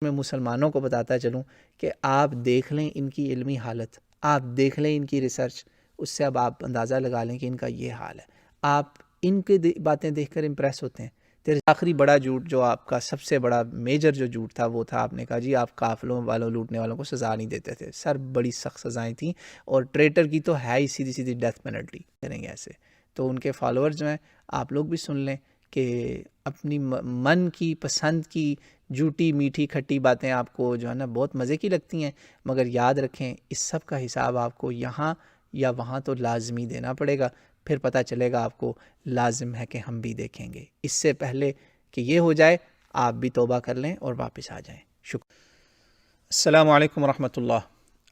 میں مسلمانوں کو بتاتا چلوں کہ آپ دیکھ لیں ان کی علمی حالت، آپ دیکھ لیں ان کی ریسرچ، اس سے اب آپ اندازہ لگا لیں کہ ان کا یہ حال ہے. آپ ان کے باتیں دیکھ کر امپریس ہوتے ہیں. تیرے آخری بڑا جھوٹ جو آپ کا سب سے بڑا میجر جو جھوٹ تھا وہ تھا، آپ نے کہا جی آپ قافلوں والوں لوٹنے والوں کو سزا نہیں دیتے تھے. سر بڑی سخت سزائیں تھیں، اور ٹریٹر کی تو ہے ہی سیدھی سیدھی ڈیتھ پینلٹی کریں گے ایسے. تو ان کے فالوور جو ہیں آپ لوگ بھی سن لیں کہ اپنی من کی پسند کی جھوٹی میٹھی کھٹی باتیں آپ کو جو ہے نا بہت مزے کی لگتی ہیں، مگر یاد رکھیں اس سب کا حساب آپ کو یہاں یا وہاں تو لازمی دینا پڑے گا. پھر پتہ چلے گا آپ کو لازم ہے کہ ہم بھی دیکھیں گے. اس سے پہلے کہ یہ ہو جائے آپ بھی توبہ کر لیں اور واپس آ جائیں. شکریہ. السلام علیکم ورحمۃ اللہ.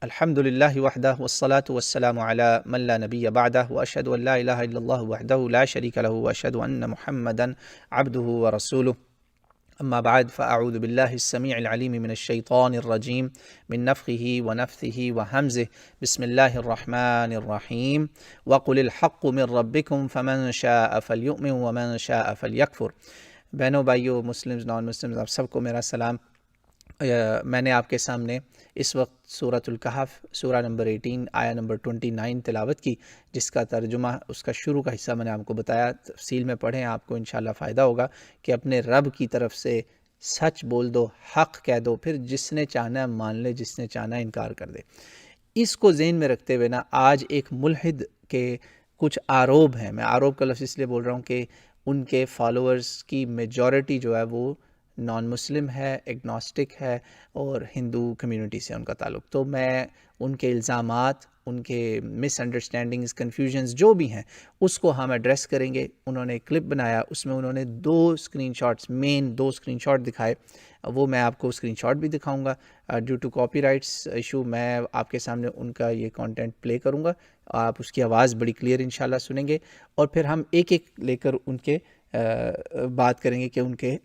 الحمد للہ وحدہ والصلاة والسلام علی من لا نبی بعدہ واشہد ان لا الہ الا اللہ وحدہ لا شریک لہ واشہد ان محمدا عبدہ ورسولہ. اما بعد فاعوذ باللہ السمیع العلیم من الشیطان الرجیم من نفخہ ونفثہ وہمزہ. بسم اللہ الرحمن الرحیم. وقل الحق من ربکم فمن شاء فلیؤمن ومن شاء فلیکفر. بہنوں بھائیوں، مسلمز نان مسلمز، آپ سب کو میرا سلام. میں نے آپ کے سامنے اس وقت سورۃ الکہف سورہ نمبر 18 آیا نمبر 29 تلاوت کی، جس کا ترجمہ اس کا شروع کا حصہ میں نے آپ کو بتایا. تفصیل میں پڑھیں، آپ کو انشاءاللہ فائدہ ہوگا کہ اپنے رب کی طرف سے سچ بول دو، حق کہہ دو، پھر جس نے چاہنا ہے مان لے، جس نے چاہنا ہے انکار کر دے. اس کو ذہن میں رکھتے ہوئے نا آج ایک ملحد کے کچھ آروپ ہیں. میں آروپ کا لفظ اس لیے بول رہا ہوں کہ ان کے فالوورز کی میجورٹی جو ہے وہ نان مسلم ہے، ایگنوسٹک ہے، اور ہندو کمیونٹی سے ان کا تعلق. تو میں ان کے الزامات، ان کے مس انڈرسٹینڈنگز، کنفیوژنز جو بھی ہیں اس کو ہم ایڈریس کریں گے. انہوں نے ایک کلپ بنایا، اس میں انہوں نے دو اسکرین شاٹ دکھائے. وہ میں آپ کو اسکرین شاٹ بھی دکھاؤں گا. Due to copyrights issue میں آپ کے سامنے ان کا یہ کانٹینٹ پلے کروں گا. آپ اس کی آواز بڑی کلیئر انشاءاللہ سنیں گے، اور پھر ہم ایک ایک لے کر ان کے بات کریں گے کہ ان کے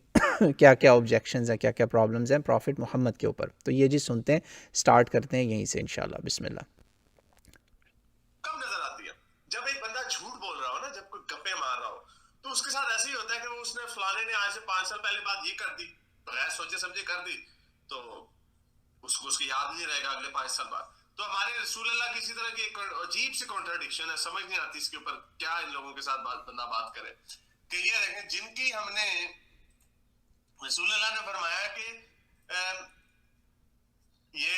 کیا کیا آبجیکشنز ہیں، کیا کیا پرابلمز ہیں پروفٹ محمد کے اوپر. تو یہ جی سنتے ہیں، سٹارٹ کرتے ہیں یہیں سے انشاءاللہ. بسم اللہ. کم نظر آتی ہے جب ایک بندہ جھوٹ بول رہا ہو نا، جب کوئی گپے مار رہا ہو تو اس کے ساتھ ایسے ہی ہوتا ہے کہ وہ اس نے فلانے نے آج سے 5 سال پہلے بات یہ کر دی، بغیر سوچے سمجھے کر دی، تو اس کو اس کی یاد نہیں رہے گا اگلے 5 سال بعد. تو ہمارے رسول اللہ کی اسی طرح کی ایک عجیب سی کانٹرڈکشن ہے، سمجھ نہیں آتی اس کے اوپر کیا ان لوگوں کے ساتھ بندہ بات کرے. کہ یہ دیکھیں جن کی ہم نے رسول اللہ نے فرمایا کہ یہ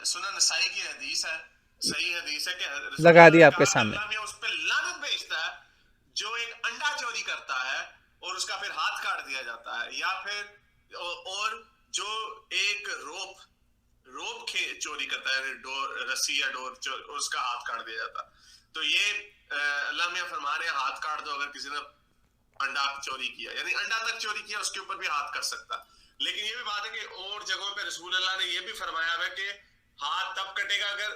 سنن نسائی کی حدیث ہے، صحیح حدیث ہے کہ رسول لگا اللہ دیا نے آپ کے کہا کہ سامنے. اللہ میں اس پہ لعنت بھیجتا ہے جو ایک انڈا چوری کرتا ہے اور اس کا پھر ہاتھ کاٹ دیا جاتا ہے، یا پھر اور جو ایک روپ چوری کرتا ہے، ڈور رسی یا ڈور اس کا ہاتھ کاٹ دیا جاتا. تو یہ اللہ میاں فرما رہے ہیں ہاتھ کاٹ دو اگر کسی نے انڈا چوری کیا، یعنی انڈا تک چوری کیا اس کے اوپر بھی ہاتھ کر سکتا. لیکن یہ بھی بات ہے کہ اور جگہوں پہ رسول اللہ نے یہ بھی فرمایا ہے کہ ہاتھ تب کٹے گا اگر.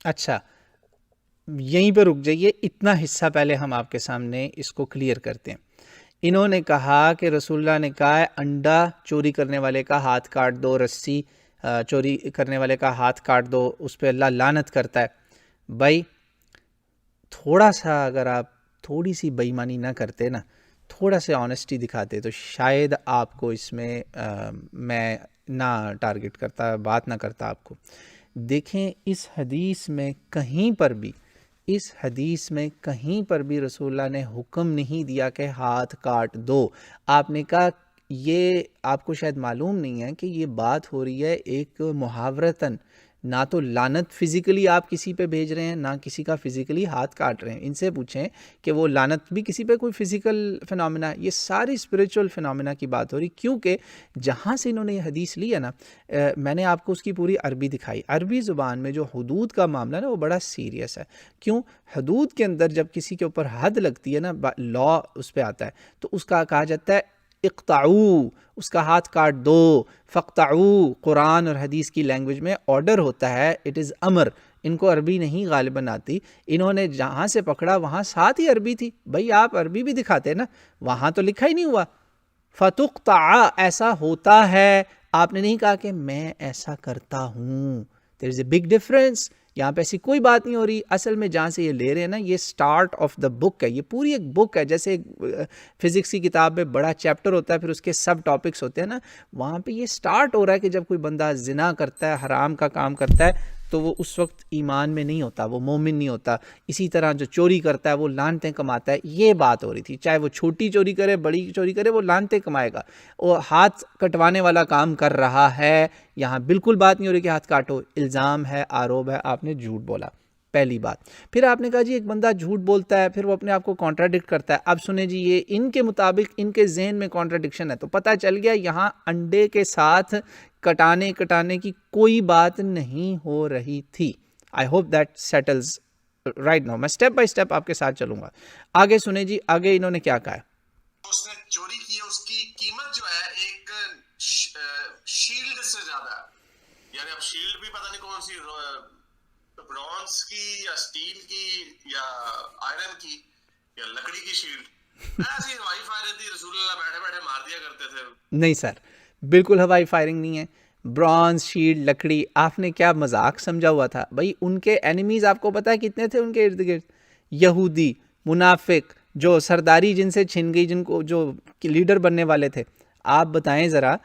اچھا یہیں پہ رک جائیے، اتنا حصہ پہلے ہم آپ کے سامنے اس کو کلیئر کرتے ہیں. انہوں نے کہا کہ رسول اللہ نے کہا ہے انڈا چوری کرنے والے کا ہاتھ کاٹ دو، رسی چوری کرنے والے کا ہاتھ کاٹ دو، اس پہ اللہ لعنت کرتا ہے. بھائی تھوڑا سا اگر آپ تھوڑی سی بے ایمانی نہ کرتے نا، تھوڑا سا آنیسٹی دکھاتے، تو شاید آپ کو اس میں میں نہ ٹارگٹ کرتا، بات نہ کرتا آپ کو. دیکھیں اس حدیث میں کہیں پر بھی رسول اللہ نے حکم نہیں دیا کہ ہاتھ کاٹ دو. آپ نے کہا یہ آپ کو شاید معلوم نہیں ہے کہ یہ بات ہو رہی ہے ایک محاورتاً، نہ تو لعنت فزیکلی آپ کسی پہ بھیج رہے ہیں، نہ کسی کا فزیکلی ہاتھ کاٹ رہے ہیں. ان سے پوچھیں کہ وہ لعنت بھی کسی پہ کوئی فزیکل فنامنا ہے؟ یہ ساری اسپریچول فنامنا کی بات ہو رہی، کیونکہ جہاں سے انہوں نے یہ حدیث لی ہے نا، میں نے آپ کو اس کی پوری عربی دکھائی. عربی زبان میں جو حدود کا معاملہ ہے نا وہ بڑا سیریس ہے. کیوں؟ حدود کے اندر جب کسی کے اوپر حد لگتی ہے نا، لا اس پہ آتا ہے، تو اس کا کہا جاتا ہے اقطعو، اس کا ہاتھ کاٹ دو. فقطعو قرآن اور حدیث کی لینگویج میں آرڈر ہوتا ہے، اٹ از امر. ان کو عربی نہیں غالباً آتی، انہوں نے جہاں سے پکڑا وہاں ساتھ ہی عربی تھی. بھائی آپ عربی بھی دکھاتے نا، وہاں تو لکھا ہی نہیں ہوا فتقطع، ایسا ہوتا ہے. آپ نے نہیں کہا کہ میں ایسا کرتا ہوں. there is a big difference. یہاں پہ ایسی کوئی بات نہیں ہو رہی. اصل میں جہاں سے یہ لے رہے ہیں نا, یہ سٹارٹ آف دا بک ہے, یہ پوری ایک بک ہے. جیسے فزکس کی کتاب میں بڑا چیپٹر ہوتا ہے, پھر اس کے سب ٹاپکس ہوتے ہیں نا, وہاں پہ یہ سٹارٹ ہو رہا ہے کہ جب کوئی بندہ زنا کرتا ہے, حرام کا کام کرتا ہے, تو وہ اس وقت ایمان میں نہیں ہوتا, وہ مومن نہیں ہوتا. اسی طرح جو چوری کرتا ہے وہ لعنتیں کماتا ہے. یہ بات ہو رہی تھی, چاہے وہ چھوٹی چوری کرے بڑی چوری کرے, وہ لعنتیں کمائے گا. وہ ہاتھ کٹوانے والا کام کر رہا ہے, یہاں بالکل بات نہیں ہو رہی کہ ہاتھ کاٹو. الزام ہے, آروپ ہے, آپ نے جھوٹ بولا, پہلی بات. پھر آپ نے کہا جی ایک بندہ جھوٹ بولتا ہے, پھر وہ اپنے آپ کو کانٹراڈکٹ کرتا ہے. اب سنیں جی, یہ ان کے مطابق ان کے ذہن میں کانٹراڈکشن ہے, تو پتہ چل گیا یہاں انڈے کے ساتھ کٹانے کی کوئی بات نہیں ہو رہی تھی. I hope that settles right now. میں سٹیپ بائی سٹیپ آپ کے ساتھ چلوں گا. آگے سنیں جی, آگے انہوں نے کیا کہا ہے. اس نے چوری کی ہے, اس کی قیمت جو ہے ایک شیلڈ سے زیادہ ہے. یعنی اب شیلڈ بھی پتہ نہیں کون سی, برونز کی یا سٹیل کی یا آئرن کی یا لکڑی کی شیلڈ. ایسی ہوائی فائرنگ تھی, رسول اللہ بیٹھے بیٹھے مار دیا کرتے تھے. نہیں سر, بالکل ہوائی فائرنگ نہیں ہے. برانز, شیلڈ, لکڑی, آپ نے کیا مذاق سمجھا ہوا تھا بھائی. ان کے اینیمیز آپ کو پتہ ہے کتنے تھے ان کے ارد گرد؟ یہودی, منافق, جو سرداری جن سے چھن گئی, جن کو جو لیڈر بننے والے تھے. آپ بتائیں ذرا,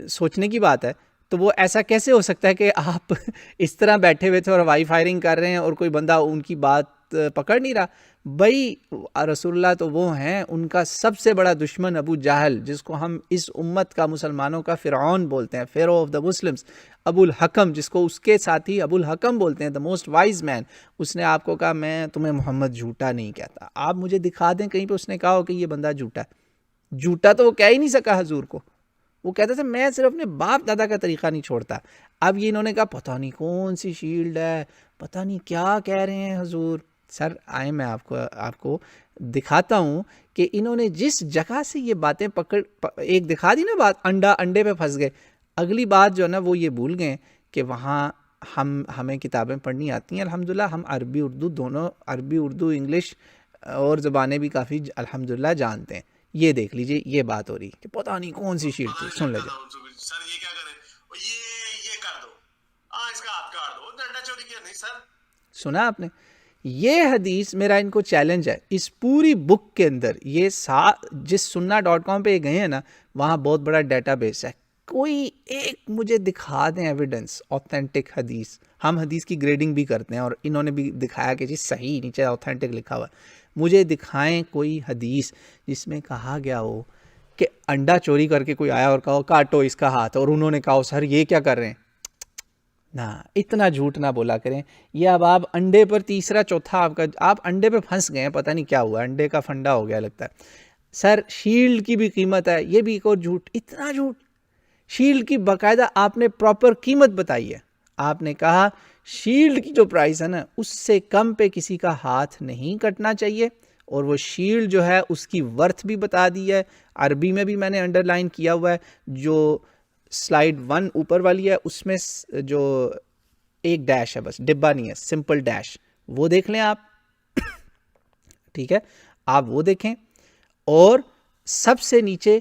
سوچنے کی بات ہے. تو وہ ایسا کیسے ہو سکتا ہے کہ آپ اس طرح بیٹھے ہوئے تھے اور ہوائی فائرنگ کر رہے ہیں اور کوئی بندہ ان کی بات پکڑ نہیں رہا؟ بھائی رسول اللہ تو وہ ہیں, ان کا سب سے بڑا دشمن ابو جہل, جس کو ہم اس امت کا, مسلمانوں کا فرعون بولتے ہیں, فیرو آف دا مسلمس. ابو الحکم, جس کو اس کے ساتھی ابو الحکم بولتے ہیں, دا موسٹ وائز مین. اس نے آپ کو کہا میں تمہیں محمد جھوٹا نہیں کہتا. آپ مجھے دکھا دیں کہیں پہ اس نے کہا ہو کہ یہ بندہ جھوٹا ہے. جھوٹا تو وہ کہہ ہی نہیں سکا حضور کو. وہ کہتا تھا میں صرف اپنے باپ دادا کا طریقہ نہیں چھوڑتا. اب یہ انہوں نے کہا پتہ نہیں کون سی شیلڈ ہے, پتہ نہیں کیا کہہ رہے ہیں حضور. سر آئے میں آپ کو دکھاتا ہوں کہ انہوں نے جس جگہ سے یہ باتیں ایک دکھا دی نا بات, انڈے پہ پھنس گئے. اگلی بات جو ہے نا وہ یہ بھول گئے کہ وہاں ہمیں کتابیں پڑھنی آتی ہیں الحمدللہ. ہم عربی اردو دونوں, عربی اردو انگلش اور زبانیں بھی کافی الحمدللہ جانتے ہیں. یہ دیکھ لیجئے, یہ بات ہو رہی کہ پتہ نہیں کون سی شیلڈ تھی. سن لیجئے. سر یہ کیا کریں, یہ کر دو, اس کا ہاتھ کاٹ دو. ڈنڈا چوری کیا نہیں سر. سنا آپ نے, یہ حدیث میرا ان کو چیلنج ہے اس پوری بک کے اندر. یہ جس sunna.com پہ گئے ہیں نا, وہاں بہت بڑا ڈیٹا بیس ہے. کوئی ایک مجھے دکھا دیں ایویڈنس, اوتھینٹک حدیث. ہم حدیث کی گریڈنگ بھی کرتے ہیں اور انہوں نے بھی دکھایا کہ جی صحیح نیچے اوتھینٹک لکھا ہوا. مجھے دکھائیں کوئی حدیث جس میں کہا گیا ہو کہ انڈا چوری کر کے کوئی آیا اور کہا کاٹو اس کا ہاتھ, اور انہوں نے کہا سر یہ کیا کر رہے ہیں. نہ اتنا جھوٹ نہ بولا کریں. یہ اب آپ انڈے پر تیسرا چوتھا آپ انڈے پہ پھنس گئے ہیں, پتہ نہیں کیا ہوا, انڈے کا فنڈا ہو گیا لگتا ہے. سر شیلڈ کی بھی قیمت ہے, یہ بھی ایک اور جھوٹ. اتنا جھوٹ. شیلڈ کی باقاعدہ آپ نے پراپر قیمت بتائی ہے. آپ نے کہا شیلڈ کی جو پرائس ہے نا, اس سے کم پہ کسی کا ہاتھ نہیں کٹنا چاہیے. اور وہ شیلڈ جو ہے اس کی ورتھ بھی بتا دی ہے. عربی میں بھی میں نے انڈر لائن کیا ہوا ہے, جو سلائیڈ 1 اوپر والی ہے اس میں جو ایک ڈیش ہے, بس ڈبہ نہیں ہے, سمپل ڈیش, وہ دیکھ لیں آپ. ٹھیک ہے, آپ وہ دیکھیں. اور سب سے نیچے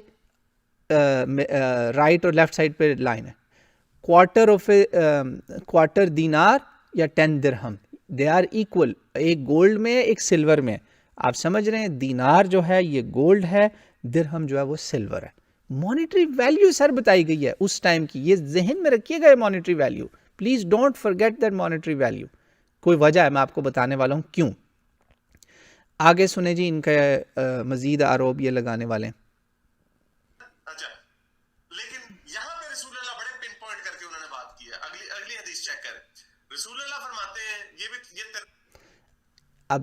رائٹ اور لیفٹ سائڈ پہ لائن ہے, کوارٹر دینار یا 10 درہم, دے آر ایکول. ایک گولڈ میں ایک سلور میں. آپ سمجھ رہے ہیں, دینار جو ہے یہ گولڈ ہے, درہم جو ہے وہ سلور ہے. مانیٹری ویلیو سر بتائی گئی ہے اس ٹائم کی, یہ ذہن میں رکھیے گا. Monetary value, please don't forget that monetary value. کوئی وجہ ہے, میں آپ کو بتانے والا ہوں کیوں. آگے سنیں جی, ان کا مزید آروپ یہ لگانے والے ہیں. اچھا, لیکن یہاں پہ رسول اللہ بڑے پن پوائنٹ کر کے انہوں نے بات کی ہے. اگلی حدیث چیک کریں. رسول اللہ فرماتے ہیں, یہ اب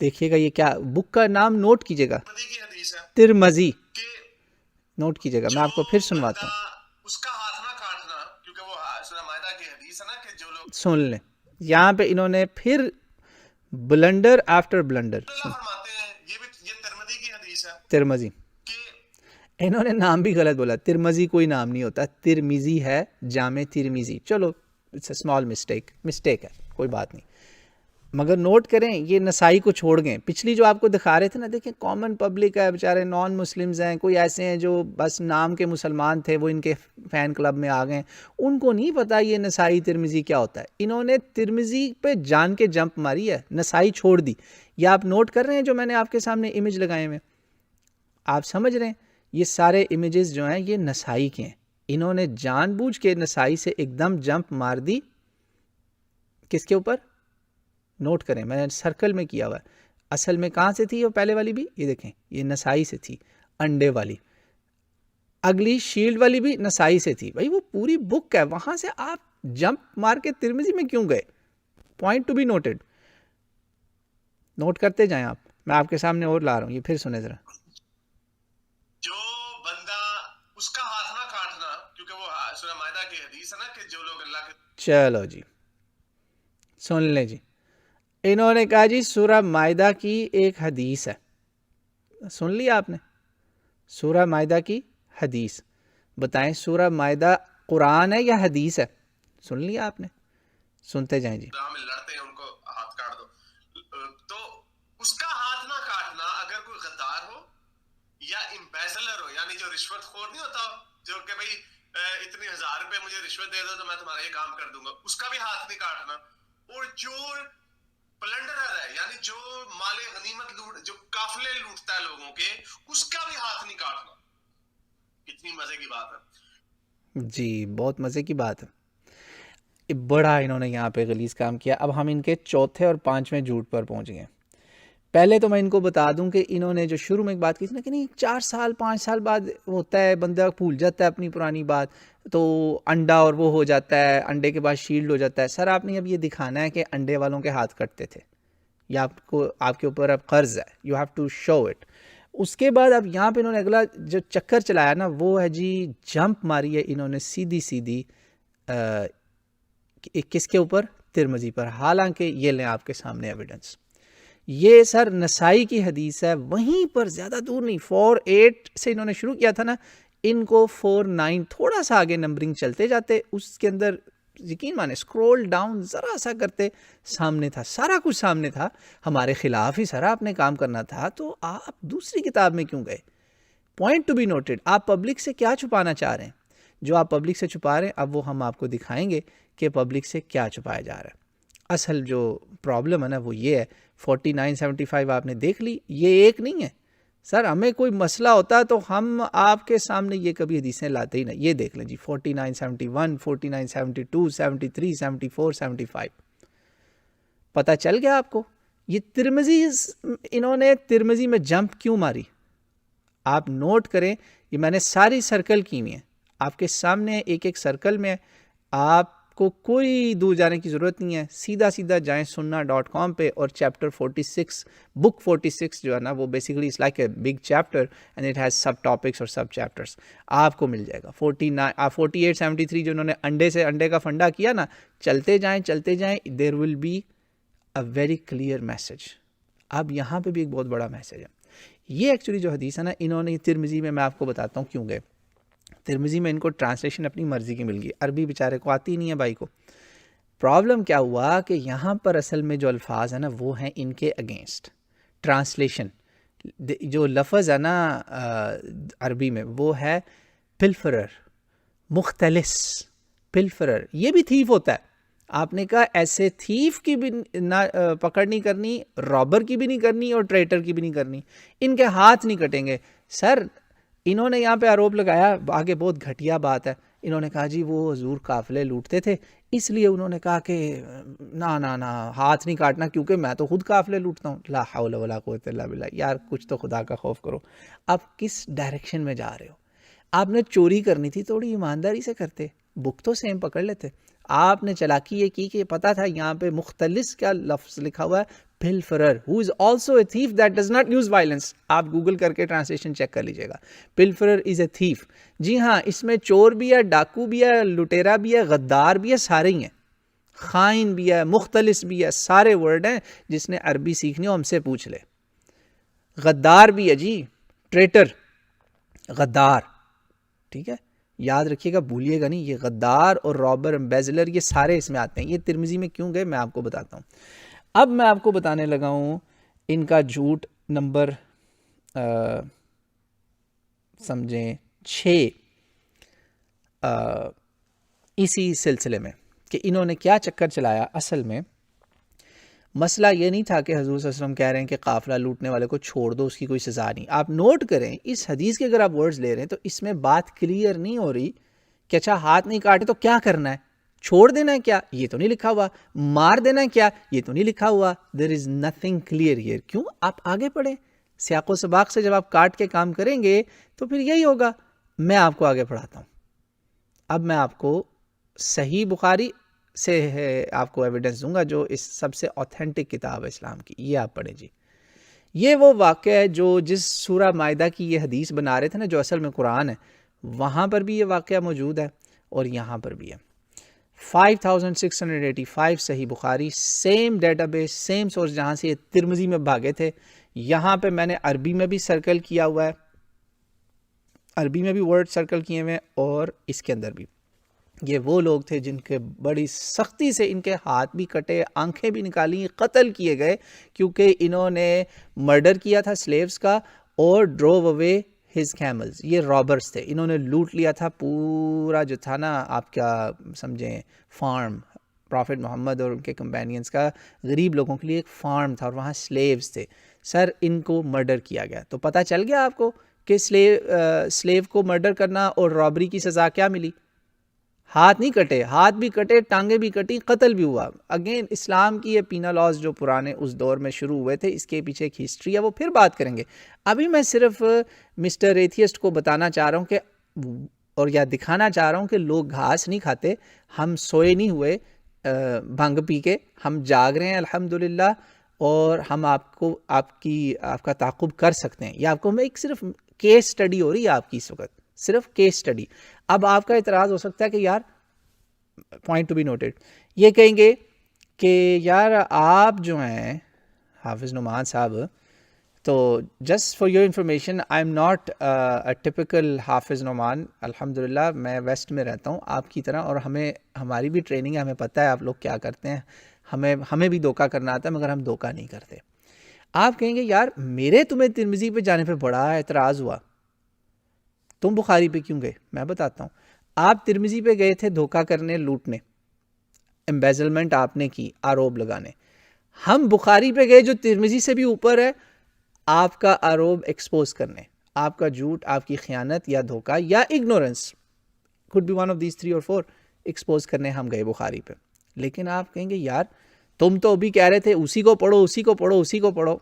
دیکھیے گا, یہ کیا بک کا نام نوٹ کیجیے گا, کی حدیث ہے, ترمذی. نوٹ کیجیے گا, میں آپ کو پھر سنواتا ہوں. اس کا ہاتھ نہ کاٹنا, کیونکہ وہ سورہ مائدہ کی حدیث ہے نا کہ جو لوگ سن لیں. یہاں پہ انہوں نے پھر بلنڈر آفٹر بلنڈر. فرماتے ہیں یہ ترمذی کی حدیث ہے, ترمذی, انہوں نے نام بھی غلط بولا. ترمذی کوئی نام نہیں ہوتا, ترمذی ہے, جامع ترمذی. چلو اٹس اے اسمال مسٹیک ہے, کوئی بات نہیں. مگر نوٹ کریں یہ نسائی کو چھوڑ گئے. پچھلی جو آپ کو دکھا رہے تھے نا, دیکھیں کامن پبلک ہے, بیچارے نان مسلمز ہیں, کوئی ایسے ہیں جو بس نام کے مسلمان تھے, وہ ان کے فین کلب میں آ گئے, ان کو نہیں پتا یہ نسائی ترمذی کیا ہوتا ہے. انہوں نے ترمذی پہ جان کے جمپ ماری ہے, نسائی چھوڑ دی. یہ آپ نوٹ کر رہے ہیں جو میں نے آپ کے سامنے امیج لگائے ہوئے, آپ سمجھ رہے ہیں یہ سارے امیجز جو ہیں یہ نسائی کے ہیں. انہوں نے جان بوجھ کے نسائی سے ایک دم جمپ مار دی. کس کے اوپر؟ نوٹ کریں, میں نے سرکل میں کیا ہوا ہے. اصل میں کہاں سے تھی وہ پہلے والی بھی؟ یہ دیکھیں, یہ نسائی سے تھی, انڈے والی. اگلی شیلڈ والی بھی نسائی سے تھی. بھائی وہ پوری بک ہے, وہاں سے آپ جمپ مار کے ترمذی میں کیوں گئے؟ Point to be noted. نوٹ کرتے جائیں آپ, میں آپ کے سامنے اور لا رہا ہوں, یہ پھر سنیں ذرا. جو بندہ اس کا ہاتھ نہ کاٹنا, کیونکہ وہ سورہ مائدہ کی حدیث ہے نا کہ جو لوگ اللہ کے. چلو جی سن لیں جی, انہوں نے کہا جی سورہ مائدہ کی ایک حدیث ہے. سن لیا آپ نے؟ سورہ مائدہ کی حدیث. بتائیں سورہ مائدہ قرآن ہے یا حدیث ہے؟ سن لیا آپ نے؟ سنتے جائیں جی. میں لڑتے ہیں ان کو ہاتھ کاٹ دو, تو اس کا ہاتھ نہ کاٹنا اگر کوئی غدار ہو یا امبیزلر ہو, یعنی جو رشوت خور نہیں ہوتا, جو کہ بھائی اتنے 1000 روپے مجھے رشوت دے دو تو میں تمہارا یہ کام کر دوں گا, اس کا بھی ہاتھ نہیں کاٹنا. اور جو پلنڈرر ہے, یعنی جو مال غنیمت لوٹ, جو قافلے لوٹتا ہے لوگوں کے, اس کا بھی ہاتھ نہیں کاٹنا. کتنی مزے کی بات ہے جی, بہت مزے کی بات ہے. بڑا انہوں نے یہاں پہ غلیظ کام کیا. اب ہم ان کے چوتھے اور پانچویں جھوٹ پر پہنچ گئے. پہلے تو میں ان کو بتا دوں کہ انہوں نے جو شروع میں ایک بات کی تھی نا کہ نہیں 4 سال 5 سال بعد ہوتا ہے, بندہ بھول جاتا ہے اپنی پرانی بات, تو انڈا اور وہ ہو جاتا ہے, انڈے کے بعد شیلڈ ہو جاتا ہے. سر آپ نے اب یہ دکھانا ہے کہ انڈے والوں کے ہاتھ کٹتے تھے, یا آپ کے اوپر اب قرض ہے, you have to show it. اس کے بعد اب یہاں پہ انہوں نے اگلا جو چکر چلایا نا وہ ہے جی جمپ ماری ہے انہوں نے سیدھی کس کے اوپر؟ ترمذی پر. حالانکہ یہ لیں آپ کے سامنے ایویڈنس, یہ سر نسائی کی حدیث ہے, وہیں پر زیادہ دور نہیں. 4:8 سے انہوں نے شروع کیا تھا نا, ان کو 4:9 تھوڑا سا آگے نمبرنگ چلتے جاتے, اس کے اندر یقین مانے اسکرول ڈاؤن ذرا سا کرتے سامنے تھا, سارا کچھ سامنے تھا. ہمارے خلاف ہی سر آپ نے کام کرنا تھا, تو آپ دوسری کتاب میں کیوں گئے؟ Point to be noted. آپ پبلک سے کیا چھپانا چاہ رہے ہیں؟ جو آپ پبلک سے چھپا رہے ہیں اب وہ ہم آپ کو دکھائیں گے کہ پبلک سے کیا چھپایا جا رہا ہے. اصل جو پرابلم ہے نا وہ یہ ہے. 4975 آپ نے دیکھ لی, یہ ایک نہیں ہے سر. ہمیں کوئی مسئلہ ہوتا تو ہم آپ کے سامنے یہ کبھی حدیثیں لاتے ہی نہیں. یہ دیکھ لیں جی 4971 4972 73 74 75. پتہ چل گیا آپ کو یہ ترمذی, انہوں نے ترمذی میں جمپ کیوں ماری. آپ نوٹ کریں, یہ میں نے ساری سرکل کی ہوئی ہیں آپ کے سامنے, ایک ایک سرکل میں. آپ کو کوئی دور جانے کی ضرورت نہیں ہے, سیدھا جائیں sunna.com پہ, اور چیپٹر 46 بک 46 جو ہے نا وہ basically it's like a big chapter and it has subtopics اور سب چیپٹرس, آپ کو مل جائے گا. 4873 جو انہوں نے انڈے کا فنڈا کیا نا, چلتے جائیں there will be a very clear message. اب یہاں پہ بھی ایک بہت بڑا میسج ہے. یہ ایکچولی جو حدیث ہے نا, انہوں نے ترمذی میں آپ کو بتاتا ہوں کیوں گئے. ترمذی میں ان کو ٹرانسلیشن اپنی مرضی کی مل گئی, عربی بیچارے کو آتی نہیں ہے بھائی کو. پرابلم کیا ہوا کہ یہاں پر اصل میں جو الفاظ ہیں نا وہ ہیں ان کے اگینسٹ. ٹرانسلیشن جو لفظ ہے نا عربی میں وہ ہے پلفرر, مختلس. پلفرر یہ بھی تھیف ہوتا ہے. آپ نے کہا ایسے تھیف کی بھی نہ پکڑ نہیں کرنی, رابر کی بھی نہیں کرنی, اور ٹریٹر کی بھی نہیں کرنی. ان کے ہاتھ نہیں کٹیں گے. سر انہوں نے یہاں پہ آروپ لگایا, آگے بہت گھٹیا بات ہے. انہوں نے کہا جی وہ حضور قافلے لوٹتے تھے, اس لیے انہوں نے کہا کہ نہ ہاتھ نہیں کاٹنا کیونکہ میں تو خود قافلے لوٹتا ہوں. لا حول ولا قوت الا باللہ. یار کچھ تو خدا کا خوف کرو. آپ کس ڈائریکشن میں جا رہے ہو؟ آپ نے چوری کرنی تھی تھوڑی ایمانداری سے کرتے, بک تو سیم پکڑ لیتے. آپ نے چلاکی یہ کی کہ پتا تھا یہاں پہ مختلس کیا لفظ لکھا ہوا ہے, pilferer who is also a thief that does not use violence. آپ گوگل کر کے ٹرانسلیشن چیک کر لیجئے گا. pilferer is a thief. جی ہاں, اس میں چور بھی ہے, ڈاکو بھی ہے, لٹیرا بھی ہے, غدار بھی ہے, سارے ہی ہیں. خائن بھی ہے, مختلس بھی ہے, سارے ورڈ ہیں. جس نے عربی سیکھنی ہو ہم سے پوچھ لے. غدار بھی ہے جی, ٹریٹر, غدار. ٹھیک ہے, یاد رکھیے گا, بھولیے گا نہیں. یہ غدار اور رابر, امبیزلر, یہ سارے اس میں آتے ہیں. یہ ترمذی میں کیوں گئے میں آپ کو بتاتا ہوں. اب میں آپ کو بتانے لگا ہوں ان کا جھوٹ نمبر سمجھیں 6 اسی سلسلے میں کہ انہوں نے کیا چکر چلایا. اصل میں مسئلہ یہ نہیں تھا کہ حضور صلی اللہ علیہ وسلم کہہ رہے ہیں کہ قافلہ لوٹنے والے کو چھوڑ دو، اس کی کوئی سزا نہیں. آپ نوٹ کریں اس حدیث کے اگر آپ ورڈز لے رہے ہیں تو اس میں بات کلیئر نہیں ہو رہی کہ اچھا ہاتھ نہیں کاٹے تو کیا کرنا ہے، چھوڑ دینا ہے کیا، یہ تو نہیں لکھا ہوا، مار دینا ہے کیا، یہ تو نہیں لکھا ہوا. دیر از نتھنگ کلیئر ہیئر. کیوں؟ آپ آگے پڑھیں، سیاق و سباق سے جب آپ کاٹ کے کام کریں گے تو پھر یہی ہوگا. میں آپ کو آگے پڑھاتا ہوں. اب میں آپ کو صحیح بخاری سے آپ کو ایویڈنس دوں گا جو اس سب سے اوتھینٹک کتاب ہے اسلام کی. یہ آپ پڑھیں جی. یہ وہ واقعہ ہے جو جس سورہ مائدہ کی یہ حدیث بنا رہے تھے نا، جو اصل میں قرآن ہے، وہاں پر بھی یہ واقعہ موجود ہے اور یہاں پر بھی ہے. 5685 Sahih Bukhari, same database, same source جہاں سے یہ ترمذی میں بھاگے تھے. یہاں پہ میں نے عربی میں بھی سرکل کیا ہوا ہے، عربی میں بھی ورڈ سرکل کیے ہوئے ہیں، اور اس کے اندر بھی. یہ وہ لوگ تھے جن کے بڑی سختی سے ان کے ہاتھ بھی کٹے، آنکھیں بھی نکالی، قتل کیے گئے کیونکہ انہوں نے مرڈر کیا تھا سلیوز کا اور ڈروو اوے ہز کیملز. یہ رابرز تھے، انہوں نے لوٹ لیا تھا پورا جو تھا نا آپ کیا سمجھیں فارم، پرافٹ محمد اور ان کے کمپینینز کا غریب لوگوں کے لیے ایک فارم تھا اور وہاں سلیوز تھے. سر ان کو مرڈر کیا گیا. تو پتہ چل گیا آپ کو کہ سلیو کو مرڈر کرنا اور رابری کی سزا کیا ملی. ہاتھ نہیں کٹے، ہاتھ بھی کٹے، ٹانگیں بھی کٹی، قتل بھی ہوا. اگین اسلام کی یہ پینا لاز جو پرانے اس دور میں شروع ہوئے تھے، اس کے پیچھے ایک ہسٹری ہے، وہ پھر بات کریں گے. ابھی میں صرف مسٹر ایتھیسٹ کو بتانا چاہ رہا ہوں کہ اور یا دکھانا چاہ رہا ہوں کہ لوگ گھاس نہیں کھاتے، ہم سوئے نہیں ہوئے بھنگ پی کے، ہم جاگ رہے ہیں الحمدللہ، اور ہم آپ کا تعاقب کر سکتے ہیں. یا آپ کو میں ایک صرف کیس سٹڈی ہو رہی ہے آپ کی اس وقت، صرف کیس سٹڈی. اب آپ کا اعتراض ہو سکتا ہے کہ یار پوائنٹ ٹو بی نوٹڈ، یہ کہیں گے کہ یار آپ جو ہیں حافظ نعمان صاحب، تو just for your information I am not a typical حافظ نعمان. الحمدللہ میں ویسٹ میں رہتا ہوں آپ کی طرح، اور ہماری بھی ٹریننگ ہے، ہمیں پتہ ہے آپ لوگ کیا کرتے ہیں. ہمیں بھی دھوکہ کرنا آتا ہے مگر ہم دھوکہ نہیں کرتے. آپ کہیں گے یار میرے تمہیں ترمذی پہ جانے پہ بڑا اعتراض ہوا، تم بخاری پہ کیوں گئے؟ میں بتاتا ہوں. آپ ترمذی پہ گئے تھے دھوکہ کرنے، لوٹنے، امبیزلمنٹ آپ نے کی، آروپ لگانے. ہم بخاری پہ گئے جو ترمذی سے بھی اوپر ہے، آپ کا آروپ ایکسپوز کرنے، آپ کا جھوٹ، آپ کی خیانت یا دھوکہ یا ignorance, could be one of these 3 or 4، expose کرنے ہم گئے بخاری پہ. لیکن آپ کہیں گے یار تم تو ابھی کہہ رہے تھے اسی کو پڑھو، اسی کو پڑھو، اسی کو پڑھو.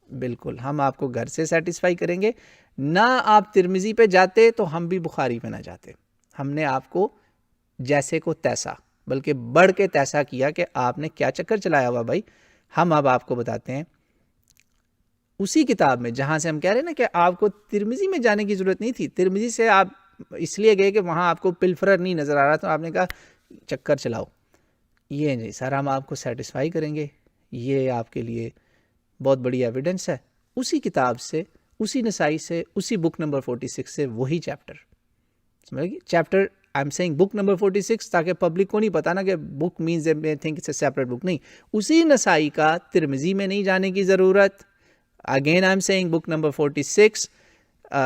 بالکل، ہم آپ کو گھر سے سیٹسفائی کریں گے. نہ آپ ترمذی پہ جاتے تو ہم بھی بخاری پہ نہ جاتے. ہم نے آپ کو جیسے کو تیسا، بلکہ بڑھ کے تیسا کیا کہ آپ نے کیا چکر چلایا ہوا بھائی. ہم اب آپ کو بتاتے ہیں اسی کتاب میں جہاں سے ہم کہہ رہے ہیں نا کہ آپ کو ترمذی میں جانے کی ضرورت نہیں تھی. ترمذی سے آپ اس لیے گئے کہ وہاں آپ کو پلفرر نہیں نظر آ رہا، تو آپ نے کہا چکر چلاؤ. یہ نہیں سر، ہم آپ کو سیٹسفائی کریں گے. یہ آپ کے لیے بہت بڑی ایویڈنس ہے. اسی کتاب سے، اسی نسائی سے، اسی بک نمبر 46 سے وہی چیپٹر، سمجھ گئے؟ Chapter I am seeing book number 46 تاکہ پبلک کو نہیں پتا نا کہ book means they think it's a separate book. نہیں، اسی نسائی کا ترمذی میں نہیں جانے کی ضرورت. Again I am seeing book number 46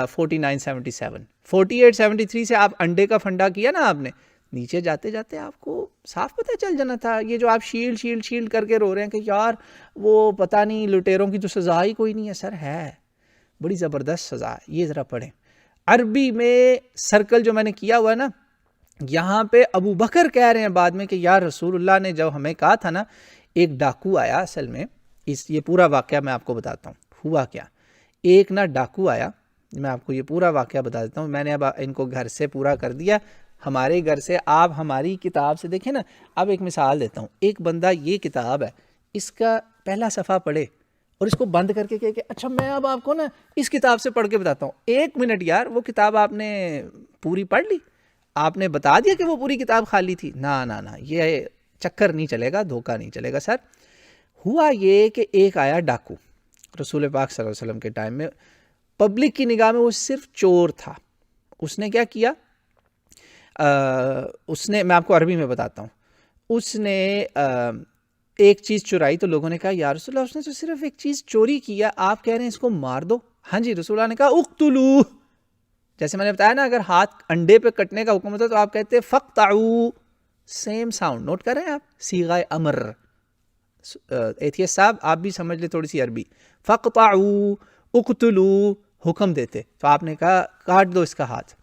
4977 4873 سے آپ انڈے کا پھنڈا کیا نا آپ نے، نیچے جاتے جاتے آپ کو صاف پتہ چل جانا تھا. یہ جو آپ شیلڈ کر کے رو رہے ہیں کہ یار وہ پتہ نہیں لٹیروں کی تو سزا ہی کوئی نہیں ہے، سر ہے بڑی زبردست سزا ہے. یہ ذرا پڑھیں عربی میں سرکل جو میں نے کیا ہوا ہے نا. یہاں پہ ابو بکر کہہ رہے ہیں بعد میں کہ یار رسول اللہ نے جب ہمیں کہا تھا نا، ایک ڈاکو آیا. اصل میں یہ پورا واقعہ میں آپ کو بتاتا ہوں ہوا کیا. ایک نا ڈاکو آیا، میں آپ کو یہ پورا واقعہ بتا دیتا ہوں. میں نے اب ان کو گھر سے پورا کر دیا، ہمارے گھر سے. آپ ہماری کتاب سے دیکھیں نا. اب ایک مثال دیتا ہوں. ایک بندہ، یہ کتاب ہے، اس کا پہلا صفحہ پڑھے اور اس کو بند کر کے کہ اچھا میں اب آپ کو نا اس کتاب سے پڑھ کے بتاتا ہوں. 1 منٹ یار، وہ کتاب آپ نے پوری پڑھ لی؟ آپ نے بتا دیا کہ وہ پوری کتاب خالی تھی؟ نہ، یہ چکر نہیں چلے گا، دھوکہ نہیں چلے گا. سر ہوا یہ کہ ایک آیا ڈاکو رسول پاک صلی اللہ علیہ وسلم کے ٹائم میں. پبلک کی نگاہ میں وہ صرف چور تھا. اس نے کیا کیا؟ اس نے، میں آپ کو عربی میں بتاتا ہوں، اس نے ایک چیز چرائی تو لوگوں نے کہا یا رسول اللہ اس نے تو صرف ایک چیز چوری کیا، آپ کہہ رہے ہیں اس کو مار دو. ہاں جی، رسول اللہ نے کہا اقتلوہ. جیسے میں نے بتایا نا اگر ہاتھ انڈے پہ کٹنے کا حکم ہوتا تو آپ کہتے فقطعوا، سیم ساؤنڈ نوٹ کر رہے ہیں آپ، صیغہ امر. ایتھیس صاحب آپ بھی سمجھ لیں تھوڑی سی عربی. فقطعوا اقتلوا حکم دیتے، تو آپ نے کہا کاٹ دو اس کا ہاتھ.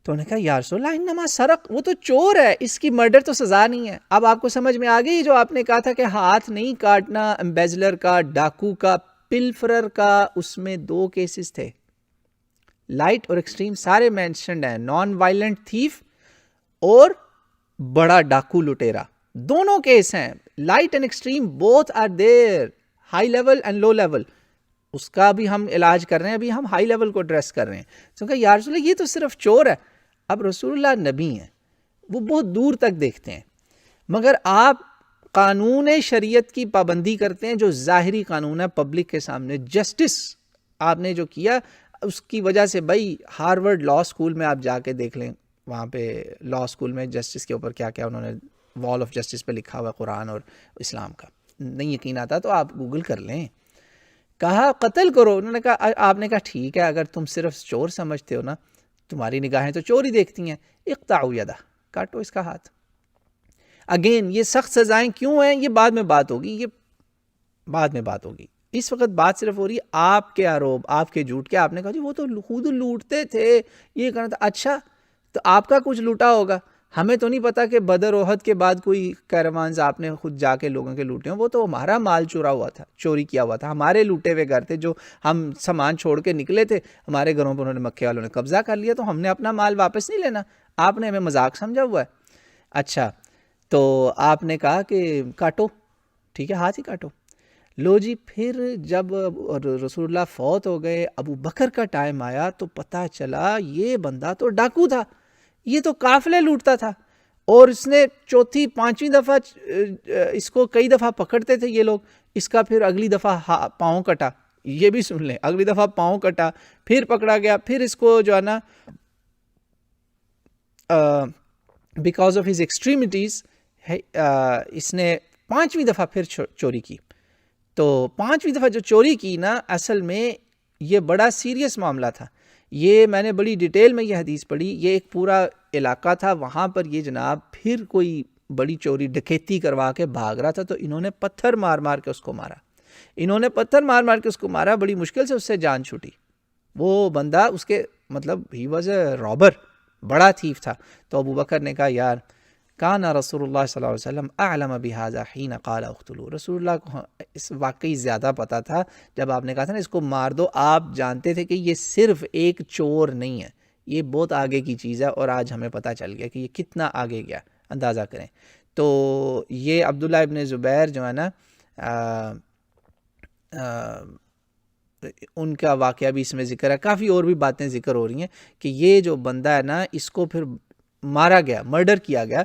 تو انہوں نے کہا یا رسول اللہ انما سرق، وہ تو چور ہے، اس کی مرڈر تو سزا نہیں ہے. اب آپ کو سمجھ میں آ گئی جو آپ نے کہا تھا کہ ہاتھ نہیں کاٹنا امبیزلر کا، ڈاکو کا، پلفرر کا، اس میں 2 کیسز تھے، لائٹ اور ایکسٹریم سارے مینشنڈ ہیں، نان وائلنٹ تھیف اور بڑا ڈاکو لٹیرا، دونوں کیس ہیں. Light and extreme both are there, high level and low level. اس کا بھی ہم علاج کر رہے ہیں، ابھی ہم ہائی لیول کو ایڈریس کر رہے ہیں. تو کہا یا رسول اللہ یہ تو صرف چور ہے. اب رسول اللہ نبی ہیں، وہ بہت دور تک دیکھتے ہیں، مگر آپ قانون شریعت کی پابندی کرتے ہیں جو ظاہری قانون ہے پبلک کے سامنے. جسٹس آپ نے جو کیا اس کی وجہ سے، بھائی ہارورڈ لا اسکول میں آپ جا کے دیکھ لیں، وہاں پہ لا اسکول میں جسٹس کے اوپر کیا کیا انہوں نے وال آف جسٹس پہ لکھا ہوا قرآن اور اسلام کا. نہیں یقین آتا تو آپ گوگل کر لیں. کہا قتل کرو، انہوں نے کہا، آپ نے کہا ٹھیک ہے اگر تم صرف چور سمجھتے ہو نا، تمہاری نگاہیں تو چور ہی دیکھتی ہیں، اقطعوا یدہ، کاٹو اس کا ہاتھ. اگین یہ سخت سزائیں کیوں ہیں یہ بعد میں بات ہوگی، یہ بعد میں بات ہوگی. اس وقت بات صرف ہو رہی ہے آپ کے آروپ، آپ کے جھوٹ. کیا آپ نے کہا جی وہ تو خود لوٹتے تھے، یہ کرنا تھا. اچھا تو آپ کا کچھ لوٹا ہوگا، ہمیں تو نہیں پتا کہ بدر احد کے بعد کوئی کیروانز آپ نے خود جا کے لوگوں کے لوٹے ہوں. وہ تو ہمارا مال چورا ہوا تھا، چوری کیا ہوا تھا، ہمارے لوٹے ہوئے گھر تھے جو ہم سامان چھوڑ کے نکلے تھے، ہمارے گھروں پہ انہوں نے مکے والوں نے قبضہ کر لیا، تو ہم نے اپنا مال واپس نہیں لینا، آپ نے ہمیں مذاق سمجھا ہوا ہے. اچھا تو آپ نے کہا کہ کاٹو، ٹھیک ہے ہاتھ ہی کاٹو. لو جی پھر جب رسول اللہ فوت ہو گئے، ابو بکر کا ٹائم آیا تو پتہ چلا یہ بندہ تو ڈاکو تھا، یہ تو قافلے لوٹتا تھا، اور اس نے چوتھی پانچویں دفعہ اس کو کئی دفعہ پکڑتے تھے یہ لوگ. اس کا پھر اگلی دفعہ پاؤں کٹا، یہ بھی سن لیں، اگلی دفعہ پاؤں کٹا، پھر پکڑا گیا، پھر اس کو جو ہے نا بیکاز آف ہز ایکسٹریمٹیز اس نے 5ویں دفعہ پھر چوری کی. تو 5ویں دفعہ جو چوری کی نا، اصل میں یہ بڑا سیریس معاملہ تھا. یہ میں نے بڑی ڈیٹیل میں یہ حدیث پڑھی، یہ ایک پورا علاقہ تھا، وہاں پر یہ جناب پھر کوئی بڑی چوری ڈکیتی کروا کے بھاگ رہا تھا، تو انہوں نے پتھر مار مار کے اس کو مارا، انہوں نے پتھر مار مار کے اس کو مارا، بڑی مشکل سے اس سے جان چھوٹی. وہ بندہ اس کے مطلب ہی واز اے رابر، بڑا تھیف تھا. تو ابو بکر نے کہا یار کان رسول اللہ صلی اللہ علیہ وسلم اعلم بہذا حین قال اقتلوا، رسول اللہ کو اس واقعی زیادہ پتا تھا جب آپ نے کہا تھا نا اس کو مار دو. آپ جانتے تھے کہ یہ صرف ایک چور نہیں ہے، یہ بہت آگے کی چیز ہے، اور آج ہمیں پتہ چل گیا کہ یہ کتنا آگے گیا، اندازہ کریں. تو یہ عبداللہ ابن زبیر جو ہے نا ان کا واقعہ بھی اس میں ذکر ہے، کافی اور بھی باتیں ذکر ہو رہی ہیں کہ یہ جو بندہ ہے نا اس کو پھر مارا گیا، مرڈر کیا گیا.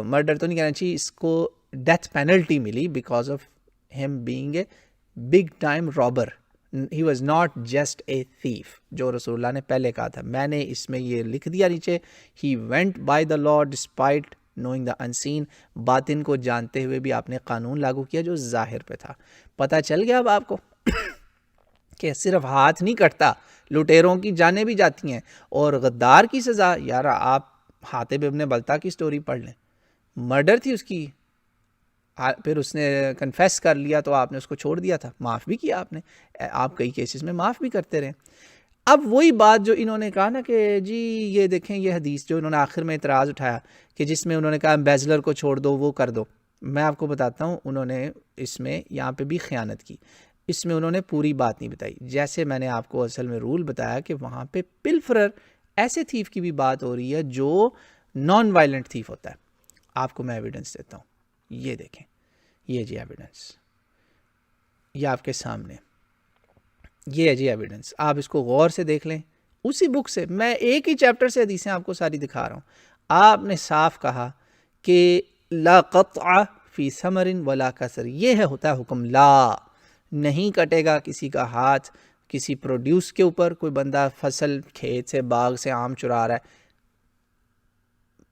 مرڈر تو نہیں کہنا چاہیے، اس کو ڈیتھ پینلٹی ملی because of him being a big time robber. He was not just a thief, جو رسول اللہ نے پہلے کہا تھا. میں نے اس میں یہ لکھ دیا نیچے، he went by the law despite knowing the unseen, باطن کو جانتے ہوئے بھی آپ نے قانون لاگو کیا جو ظاہر پہ تھا. پتہ چل گیا اب آپ کو کہ صرف ہاتھ نہیں کٹتا، لٹیروں کی جانیں بھی جاتی ہیں. اور غدار کی سزا، یار آپ حاتب ابن بلتا کی سٹوری پڑھ لیں، مرڈر تھی اس کی، پھر اس نے کنفیس کر لیا تو آپ نے اس کو چھوڑ دیا تھا، معاف بھی کیا آپ نے، آپ کئی کیسز میں معاف بھی کرتے رہے. اب وہی بات جو انہوں نے کہا نا کہ جی یہ دیکھیں یہ حدیث جو انہوں نے آخر میں اعتراض اٹھایا کہ جس میں انہوں نے کہا امبیزلر کو چھوڑ دو، وہ کر دو. میں آپ کو بتاتا ہوں انہوں نے اس میں یہاں پہ بھی خیانت کی، اس میں انہوں نے پوری بات نہیں بتائی. جیسے میں نے آپ کو اصل میں رول بتایا کہ وہاں پہ پلفرر ایسے تھیف کی بھی بات ہو رہی ہے جو نان وائلنٹ تھیف ہوتا ہے. آپ کو میں ایویڈنس دیتا ہوں، یہ دیکھیں، یہ جی ایویڈنس، یہ آپ کے سامنے، یہ ہے جی ایویڈنس. آپ اس کو غور سے دیکھ لیں، اسی بک سے میں ایک ہی چیپٹر سے حدیثیں آپ کو ساری دکھا رہا ہوں. آپ نے صاف کہا کہ لا قطع فی ثمر ولا کسر، یہ ہے ہوتا ہے حکم، لا نہیں کٹے گا کسی کا ہاتھ کسی پروڈیوس کے اوپر. کوئی بندہ فصل کھیت سے باغ سے آم چرا رہا ہے،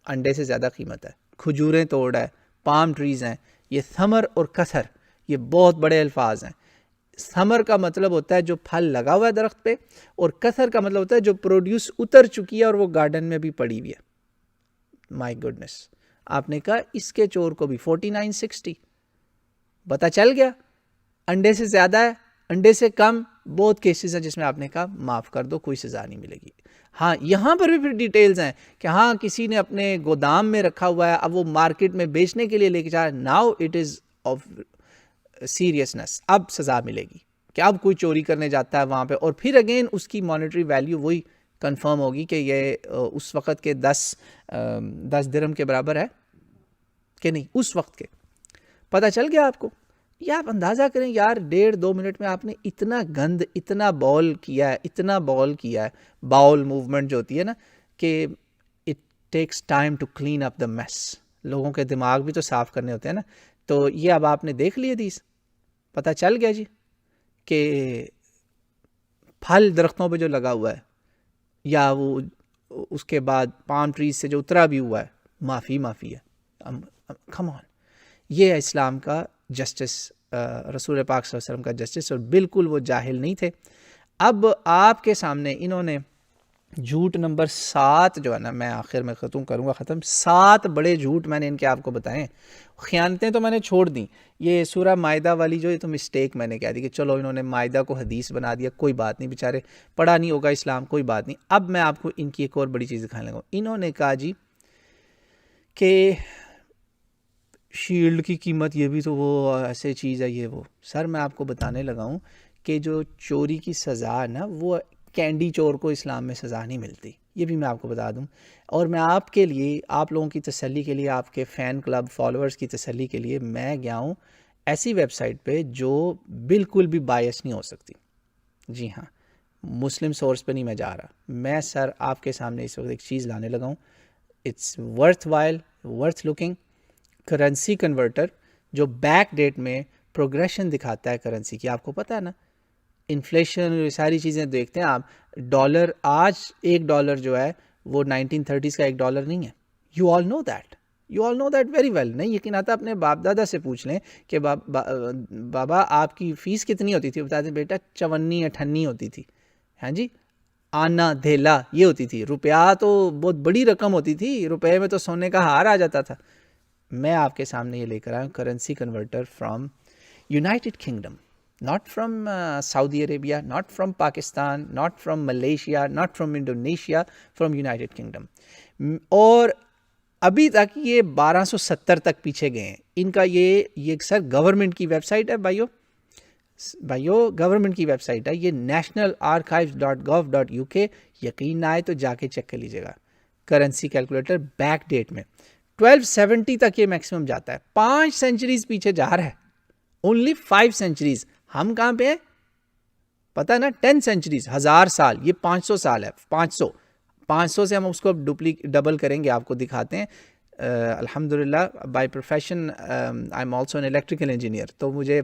انڈے سے زیادہ قیمت ہے، کھجوریں توڑ رہا ہے، پام ٹریز ہیں، یہ ثمر اور کثر یہ بہت بڑے الفاظ ہیں. ثمر کا مطلب ہوتا ہے جو پھل لگا ہوا ہے درخت پہ, اور کثر کا مطلب ہوتا ہے جو پروڈیوس اتر چکی ہے اور وہ گارڈن میں بھی پڑی ہوئی ہے. مائی گڈنس, آپ نے کہا اس کے چور کو بھی 4960. پتہ چل گیا انڈے سے زیادہ ہے, انڈے سے کم, بہت کیسز ہیں جس میں آپ نے کہا معاف کر دو, کوئی سزا نہیں ملے گی. ہاں یہاں پر بھی پھر ڈیٹیلز ہیں کہ ہاں کسی نے اپنے گودام میں رکھا ہوا ہے, اب وہ مارکیٹ میں بیچنے کے لیے لے کے جا رہا ہے, now it is of seriousness, اب سزا ملے گی کہ اب کوئی چوری کرنے جاتا ہے وہاں پہ, اور پھر اگین اس کی مانیٹری ویلیو وہی کنفرم ہوگی کہ یہ اس وقت کے 10 درہم کے برابر ہے کہ نہیں, اس وقت کے. پتہ چل گیا آپ کو. یہ آپ اندازہ کریں یار 1.5-2 منٹ میں آپ نے اتنا گند, اتنا بال کیا ہے, اتنا بال کیا ہے. باؤل موومنٹ جو ہوتی ہے نا کہ it takes time to clean up the mess, لوگوں کے دماغ بھی تو صاف کرنے ہوتے ہیں نا. تو یہ اب آپ نے دیکھ لی حدیث, پتہ چل گیا جی کہ پھل درختوں پہ جو لگا ہوا ہے یا وہ اس کے بعد پام ٹریز سے جو اترا بھی ہوا ہے, معافی ہے. کم آن, یہ ہے اسلام کا جسٹس, رسول پاک صلی اللہ علیہ وسلم کا جسٹس, اور بالکل وہ جاہل نہیں تھے. اب آپ کے سامنے انہوں نے جھوٹ نمبر 7 جو ہے نا, میں آخر میں کروں گا ختم, 7 بڑے جھوٹ میں نے ان کے آپ کو بتائے. خیانتیں تو میں نے چھوڑ دیں, یہ سورہ مائدہ والی جو یہ تو مسٹیک میں نے کہہ دی کہ چلو انہوں نے مائدہ کو حدیث بنا دیا, کوئی بات نہیں, بیچارے پڑھا نہیں ہوگا اسلام, کوئی بات نہیں. اب میں آپ کو ان کی ایک اور بڑی چیز دکھانے لگا. انہوں نے کہا جی کہ شیلڈ کی قیمت یہ بھی تو وہ ایسے چیز ہے, یہ وہ. سر میں آپ کو بتانے لگا ہوں کہ جو چوری کی سزا ہے نا, وہ کینڈی چور کو اسلام میں سزا نہیں ملتی, یہ بھی میں آپ کو بتا دوں. اور میں آپ کے لیے, آپ لوگوں کی تسلی کے لیے, آپ کے فین کلب فالوورز کی تسلی کے لیے میں گیا ہوں ایسی ویب سائٹ پہ جو بالکل بھی بائس نہیں ہو سکتی. جی ہاں, مسلم سورس پہ نہیں میں جا رہا. میں سر آپ کے سامنے اس وقت ایک چیز لانے لگا ہوں, it's worthwhile, worth looking. Currency converter جو بیک ڈیٹ میں پروگریشن دکھاتا ہے کرنسی کی. آپ کو پتہ ہے نا انفلیشن, یہ ساری چیزیں دیکھتے ہیں آپ. ڈالر آج $1 جو ہے وہ 1930s کا $1 نہیں ہے. You all know that very well. نہیں یقین آتا اپنے باپ دادا سے پوچھ لیں کہ بابا آپ کی فیس کتنی ہوتی تھی, بتاتے ہیں بیٹا 54-58 ہوتی تھی. ہاں جی, آنا دھیلا یہ ہوتی تھی. روپیہ تو بہت بڑی رقم ہوتی تھی, روپے میں تو سونے کا ہار آ جاتا تھا. میں آپ کے سامنے یہ لے کر آیا ہوں currency converter from United kingdom, not from Saudi Arabia, not from Pakistan, not from Malaysia, not from Indonesia, from United Kingdom. اور ابھی تک یہ 1270 تک پیچھے گئے ہیں. ان کا یہ سر گورنمنٹ کی ویب سائٹ ہے بھائیو, گورنمنٹ کی ویب سائٹ ہے یہ, nationalarchives.gov.uk. یقین نہ آئے تو جا کے چیک کر لیجیے گا. کرنسی کیلکولیٹر بیک ڈیٹ میں 1270 تک یہ میکسیمم جاتا ہے. 5 سینچریز پیچھے جا رہا ہے, اونلی 5 سینچریز. ہم کہاں پہ ہیں پتہ ہے نا, 10 سینچریز, 1000 سال, یہ 500 سال ہے. 500 سے ہم اس کو ڈبل کریں گے, آپ کو دکھاتے ہیں. الحمدللہ by profession I am also an electrical engineer, تو مجھے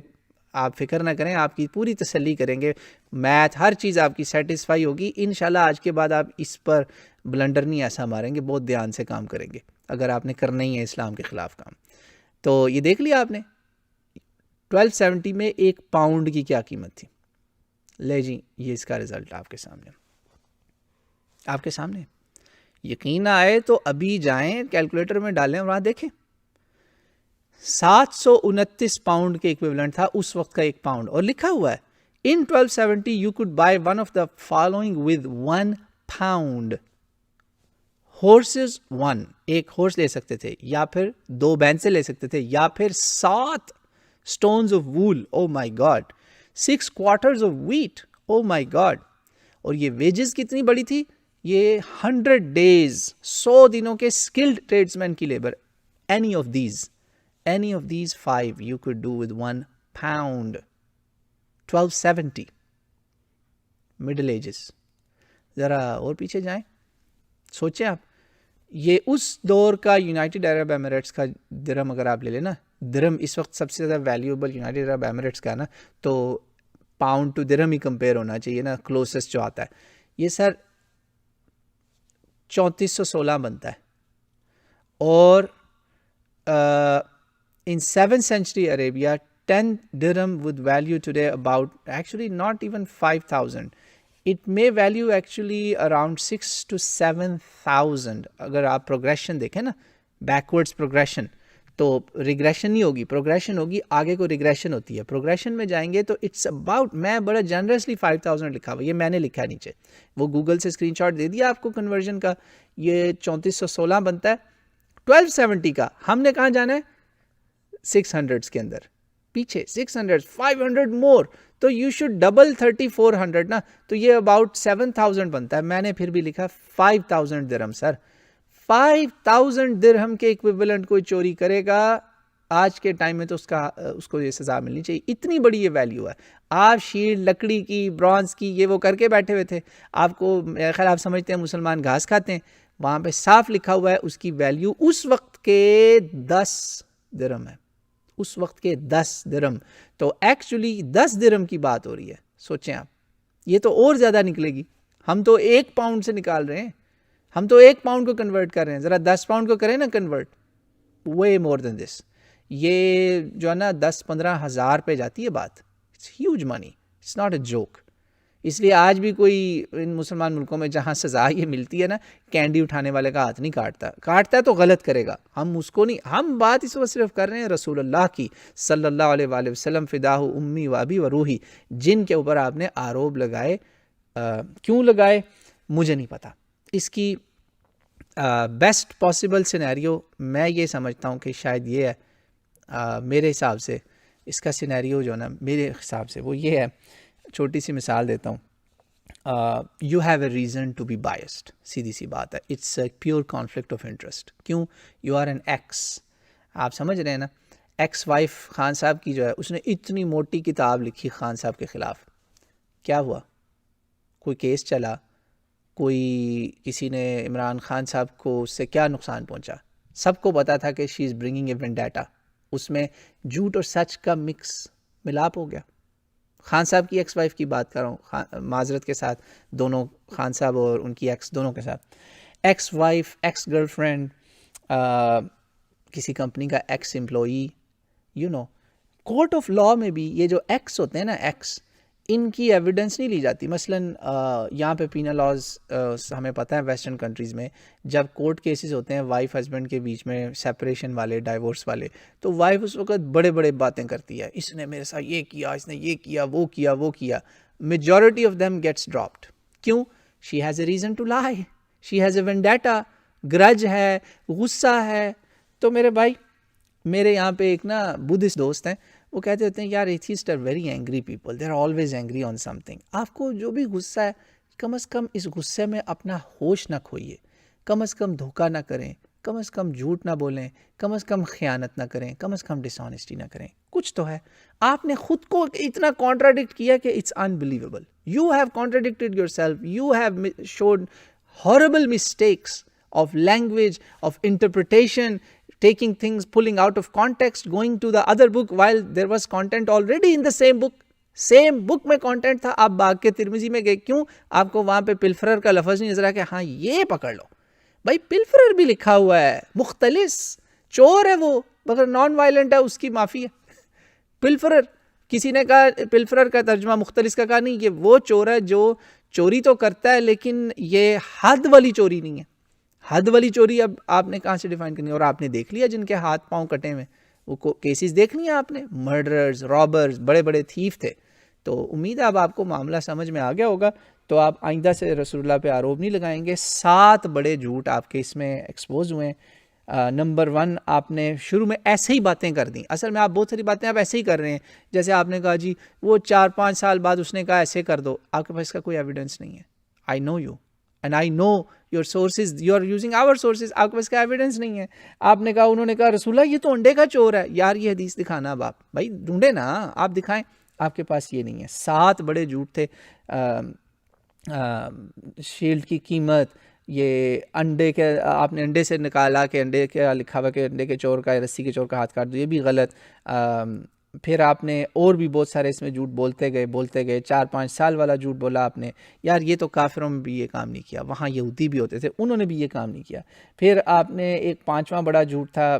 آپ فکر نہ کریں, آپ کی پوری تسلی کریں گے. میتھ ہر چیز آپ کی سیٹسفائی ہوگی انشاءاللہ. آج کے بعد آپ اس پر بلنڈر نہیں ایسا ماریں گے, بہت دھیان سے کام کریں گے اگر آپ نے کرنا ہی ہے اسلام کے خلاف کام. تو یہ دیکھ لیا آپ نے 1270 میں 1 پاؤنڈ کی کیا قیمت تھی. لے جی یہ اس کا رزلٹ آپ کے سامنے. یقین نہ آئے تو ابھی جائیں کیلکولیٹر میں ڈالیں اور وہاں دیکھیں. 729 پاؤنڈ کے ایکویولنٹ تھا اس وقت کا 1 پاؤنڈ, اور لکھا ہوا ہے in 1270 you could buy one of the following with 1 pound. ہورسز 1, ایک ہورس لے سکتے تھے, یا پھر 2 بینسیں لے سکتے تھے, یا پھر 7 stones of wool, oh my god, 6 quarters of wheat, oh my god. اور یہ ویجز کتنی بڑی تھی, یہ 100 days, 100 دنوں کے skilled tradesmen کی labour. any of these 5 you could do with 1 pound. 1270 middle ages. ذرا اور پیچھے جائیں, سوچیں آپ, یہ اس دور کا یونائٹڈ عرب ایمریٹس کا درہم اگر آپ لے لیں نا, درہم اس وقت سب سے زیادہ ویلیوبل یونائٹڈ عرب ایمریٹس کا ہے نا, تو پاؤنڈ ٹو درہم ہی کمپیئر ہونا چاہیے نا, کلوسسٹ جو آتا ہے. یہ سر 3416 بنتا ہے, اور in 7th century Arabia, 10 dirham would value today about, actually not even 5,000. It may value actually around 6 to 7,000. اگر آپ progression دیکھیں نا, backwards progression, تو ریگریشن نہیں ہوگی, پروگریشن ہوگی, آگے کو ریگریشن ہوتی ہے. پروگریشن میں جائیں گے تو اٹس اباؤٹ, میں بڑا جنرسلی 5,000 لکھا ہوا, یہ میں نے لکھا نیچے, وہ گوگل سے اسکرین شاٹ دے دیا آپ کو کنورژن کا, یہ 3416 بنتا ہے. 1270 کا ہم نے کہاں جانا ہے, 600 کے اندر, پیچھے 600, 500 مور, تو یو شوڈ ڈبل 3400 نا, تو یہ اباؤٹ 7000 بنتا ہے. میں نے پھر بھی لکھا 5000 درہم. سر 5000 درہم کے ایکویولنٹ کوئی چوری کرے گا آج کے ٹائم میں تو اس کو یہ سزا ملنی چاہیے. اتنی بڑی یہ ویلیو ہے. آپ شیلڈ لکڑی کی, برانز کی, یہ وہ کر کے بیٹھے ہوئے تھے. آپ کو میرا خیال آپ سمجھتے ہیں مسلمان گھاس کھاتے ہیں, وہاں پہ صاف لکھا ہوا ہے اس کی ویلیو اس وقت کے 10 درہم ہے, اس وقت کے 10 درہم. تو ایکچولی 10 درہم کی بات ہو رہی ہے. سوچیں آپ, یہ تو اور زیادہ نکلے گی. ہم تو 1 پاؤنڈ سے نکال رہے ہیں, ہم تو 1 پاؤنڈ کو کنورٹ کر رہے ہیں, ذرا 10 پاؤنڈ کو کریں نا convert, way more than this. یہ جو ہے نا 10-15 ہزار پہ جاتی ہے بات. It's huge money, it's not a joke. اس لیے آج بھی کوئی ان مسلمان ملکوں میں جہاں سزا یہ ملتی ہے نا, کینڈی اٹھانے والے کا ہاتھ نہیں کاٹتا, کاٹتا ہے تو غلط کرے گا, ہم اس کو نہیں. ہم بات اس وقت صرف کر رہے ہیں رسول اللہ کی صلی اللہ علیہ وآلہ وسلم, فداہ امی و ابی و روحی, جن کے اوپر آپ نے آروپ لگائے. کیوں لگائے مجھے نہیں پتا. اس کی بیسٹ پاسبل سینیریو میں یہ سمجھتا ہوں کہ شاید یہ ہے, میرے حساب سے اس کا سینیریو جو ہے نا میرے حساب سے وہ یہ ہے. چھوٹی سی مثال دیتا ہوں. You have a reason to be biased, سیدھی سی بات ہے, it's a pure conflict of interest. کیوں؟ یو آر این ایکس, آپ سمجھ رہے ہیں نا, ایکس وائف خان صاحب کی جو ہے, اس نے اتنی موٹی کتاب لکھی خان صاحب کے خلاف. کیا ہوا؟ کوئی کیس چلا, کوئی کسی نے عمران خان صاحب کو اس سے کیا نقصان پہنچا, سب کو پتا تھا کہ شی از برنگنگ اے وینڈیٹا. اس میں جھوٹ اور سچ کا مکس ملاپ ہو گیا. خان صاحب کی ایکس وائف کی بات کر رہا ہوں, معذرت کے ساتھ, دونوں خان صاحب اور ان کی ایکس دونوں کے ساتھ. Ex wife, ex girlfriend, کسی کمپنی کا ex employee, you know, court of law میں بھی یہ جو ایکس ہوتے ہیں نا, ایکس, ان کی ایویڈنس نہیں لی جاتی. مثلا یہاں پہ پینل لاز ہمیں پتہ ہے ویسٹرن کنٹریز میں جب کورٹ کیسز ہوتے ہیں وائف ہسبینڈ کے بیچ میں, سیپریشن والے, ڈائیورس والے, تو وائف اس وقت بڑے بڑے باتیں کرتی ہے, اس نے میرے ساتھ یہ کیا, اس نے یہ کیا, وہ کیا, وہ کیا. Majority of them gets dropped. کیوں؟ She has a reason to lie, she has a vendetta, گرج ہے, غصہ ہے. تو میرے بھائی, میرے یہاں پہ ایک نا بدھسٹ دوست ہیں, وہ کہتے ہوتے ہیں یار atheist are very angry people, they are always angry on something. آپ کو جو بھی غصہ ہے, کم از کم اس غصے میں اپنا ہوش نہ کھوئیے, کم از کم دھوکہ نہ کریں, کم از کم جھوٹ نہ بولیں, کم از کم خیانت نہ کریں, کم از کم ڈس آنیسٹی نہ کریں. کچھ تو ہے. آپ نے خود کو اتنا کانٹراڈکٹ کیا کہ it's unbelievable. You have contradicted yourself, you have showed horrible mistakes of language, of interpretation, taking things, pulling out of context, going to the other book while there was content already in the same book. same book میں content تھا, آپ باغ کے ترمذی میں گئے, کیوں آپ کو وہاں پہ پلفرر کا لفظ نہیں نظر آیا کہ ہاں یہ پکڑ لو. بھائی پلفرر بھی لکھا ہوا ہے, مختلس, چور ہے وہ, مگر نان وائلنٹ ہے, اس کی معافی ہے. پلفرر, کسی نے کہا پلفرر کا ترجمہ مختلس کا کہا نہیں, یہ وہ چور ہے جو چوری تو کرتا ہے لیکن یہ حد والی چوری نہیں ہے. حد والی چوری اب آپ نے کہاں سے ڈیفائن کرنی ہے؟ اور آپ نے دیکھ لیا جن کے ہاتھ پاؤں کٹے ہوئے, وہ کیسز دیکھ لیا آپ نے, مرڈررز, رابرز, بڑے بڑے تھیف تھے. تو امید ہے اب آپ کو معاملہ سمجھ میں آ گیا ہوگا, تو آپ آئندہ سے رسول اللہ پہ آروپ نہیں لگائیں گے. 7 بڑے جھوٹ آپ کے اس میں ایکسپوز ہوئے ہیں. نمبر 1, آپ نے شروع میں ایسے ہی باتیں کر دیں. اصل میں آپ بہت ساری باتیں آپ ایسے ہی کر رہے ہیں, جیسے آپ نے کہا جی وہ 4-5 سال بعد اس نے کہا ایسے کر دو, آپ کے پاس اس کا کوئی ایویڈنس نہیں ہے. I know you and I know your sources, you are using our sources, آپ کے پاس کا ایویڈنس نہیں ہے. آپ نے کہا, انہوں نے کہا رسول اللہ یہ تو انڈے کا چور ہے, یار یہ حدیث دکھانا. اب آپ بھائی ڈھونڈے نا, آپ دکھائیں, آپ کے پاس یہ نہیں ہے. 7 بڑے جھوٹ تھے. شیلڈ کی قیمت, یہ انڈے کے, آپ نے انڈے سے نکالا کہ انڈے کا لکھا ہوا کہ انڈے کے چور کا, رسی کے چور کا ہاتھ کاٹ دو, یہ بھی غلط. پھر آپ نے اور بھی بہت سارے اس میں جھوٹ بولتے گئے 4-5 سال والا جھوٹ بولا آپ نے، یار یہ تو کافروں میں بھی یہ کام نہیں کیا، وہاں یہودی بھی ہوتے تھے انہوں نے بھی یہ کام نہیں کیا۔ پھر آپ نے ایک 5واں بڑا جھوٹ تھا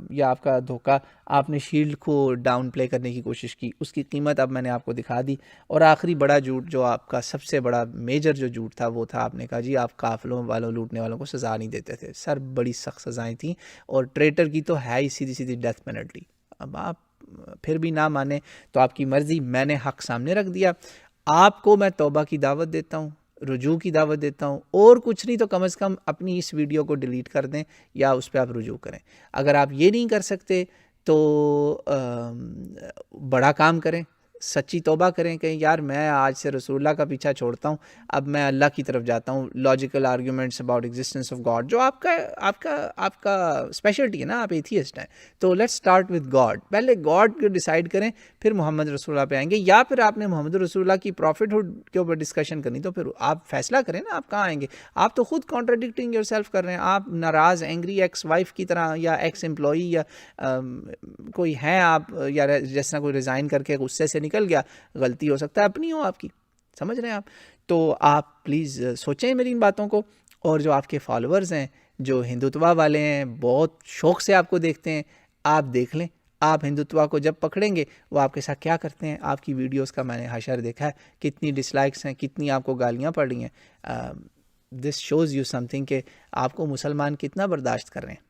یا آپ کا دھوکہ، آپ نے شیلڈ کو ڈاؤن پلے کرنے کی کوشش کی، اس کی قیمت اب میں نے آپ کو دکھا دی۔ اور آخری بڑا جھوٹ جو آپ کا سب سے بڑا میجر جو جھوٹ تھا وہ تھا آپ نے کہا جی آپ قافلوں والوں لوٹنے والوں کو سزا نہیں دیتے تھے، سر بڑی سخت سزائیں تھیں، اور ٹریٹر کی تو ہے ہی سیدھی ڈیتھ پینلٹی۔ اب آپ پھر بھی نہ مانے تو آپ کی مرضی، میں نے حق سامنے رکھ دیا۔ آپ کو میں توبہ کی دعوت دیتا ہوں، رجوع کی دعوت دیتا ہوں، اور کچھ نہیں تو کم از کم اپنی اس ویڈیو کو ڈیلیٹ کر دیں یا اس پہ آپ رجوع کریں۔ اگر آپ یہ نہیں کر سکتے تو بڑا کام کریں، سچی توبہ کریں کہ یار میں آج سے رسول اللہ کا پیچھا چھوڑتا ہوں، اب میں اللہ کی طرف جاتا ہوں۔ Logical arguments about existence of God جو آپ کا اسپیشلٹی ہے نا، آپ ایتھیسٹ ہیں، تو لیٹس اسٹارٹ وتھ گاڈ۔ پہلے گاڈ کو ڈیسائیڈ کریں، پھر محمد رسول اللہ پہ آئیں گے، یا پھر آپ نے محمد رسول اللہ کی پروفٹ ہوڈ کے اوپر ڈسکشن کرنی تو پھر آپ فیصلہ کریں نا آپ کہاں آئیں گے۔ آپ تو خود کانٹراڈکٹنگ یور سیلف کر رہے ہیں، آپ ناراض اینگری ایکس وائف کی طرح یا ایکس امپلائی یا کوئی ہیں آپ، یا جس طرح کوئی ریزائن کر کے غصے سے نکل گیا، غلطی ہو سکتا ہے اپنی ہو آپ کی، سمجھ رہے ہیں آپ؟ تو آپ پلیز سوچیں میری ان باتوں کو، اور جو آپ کے فالوورز ہیں جو ہندوتوا والے ہیں بہت شوق سے آپ کو دیکھتے ہیں، آپ دیکھ لیں آپ ہندوتوا کو جب پکڑیں گے وہ آپ کے ساتھ کیا کرتے ہیں۔ آپ کی ویڈیوز کا میں نے حشر دیکھا ہے، کتنی ڈس لائکس ہیں، کتنی آپ کو گالیاں پڑ رہی ہیں۔ This shows you something کہ آپ کو مسلمان کتنا برداشت کر رہے ہیں،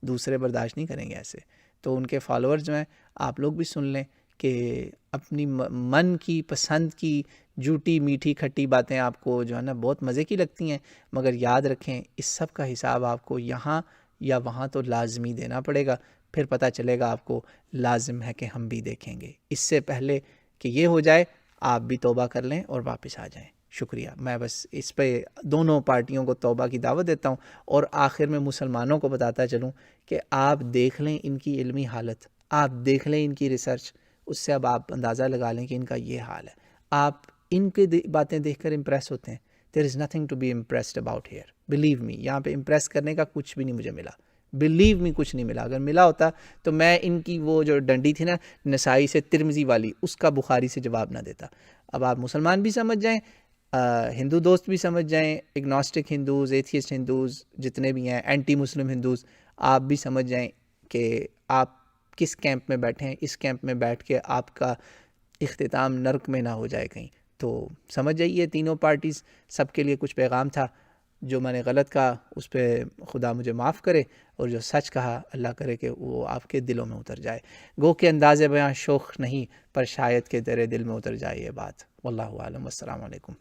دوسرے برداشت نہیں کریں گے ایسے۔ تو ان کے فالوورز جو ہیں آپ لوگ بھی سن لیں کہ اپنی من کی پسند کی جھوٹی میٹھی کھٹی باتیں آپ کو جو ہے نا بہت مزے کی لگتی ہیں، مگر یاد رکھیں اس سب کا حساب آپ کو یہاں یا وہاں تو لازمی دینا پڑے گا، پھر پتہ چلے گا آپ کو لازم ہے کہ ہم بھی دیکھیں گے۔ اس سے پہلے کہ یہ ہو جائے آپ بھی توبہ کر لیں اور واپس آ جائیں۔ شکریہ۔ میں بس اس پہ دونوں پارٹیوں کو توبہ کی دعوت دیتا ہوں، اور آخر میں مسلمانوں کو بتاتا چلوں کہ آپ دیکھ لیں ان کی علمی حالت، آپ دیکھ لیں ان کی ریسرچ، اس سے اب آپ اندازہ لگا لیں کہ ان کا یہ حال ہے۔ آپ ان کے باتیں دیکھ کر امپریس ہوتے ہیں، there is nothing to be impressed about here, believe me۔ یہاں پہ امپریس کرنے کا کچھ بھی نہیں مجھے ملا، believe me کچھ نہیں ملا۔ اگر ملا ہوتا تو میں ان کی وہ جو ڈنڈی تھی نا نسائی سے ترمذی والی، اس کا بخاری سے جواب نہ دیتا۔ اب آپ مسلمان بھی سمجھ جائیں، ہندو دوست بھی سمجھ جائیں، اگنوسٹک ہندوز، ایتھیسٹ ہندوز جتنے بھی ہیں، اینٹی مسلم ہندوز، آپ بھی سمجھ جائیں کہ آپ کس کیمپ میں بیٹھے ہیں۔ اس کیمپ میں بیٹھ کے آپ کا اختتام نرک میں نہ ہو جائے کہیں۔ تو سمجھ جائیے تینوں پارٹیز، سب کے لیے کچھ پیغام تھا۔ جو میں نے غلط کہا اس پہ خدا مجھے معاف کرے، اور جو سچ کہا اللہ کرے کہ وہ آپ کے دلوں میں اتر جائے۔ گو کہ انداز بیاں شوخ نہیں، پر شاید کہ تیرے دل میں اتر جائے یہ بات۔ واللہ اعلم، والسلام علیکم۔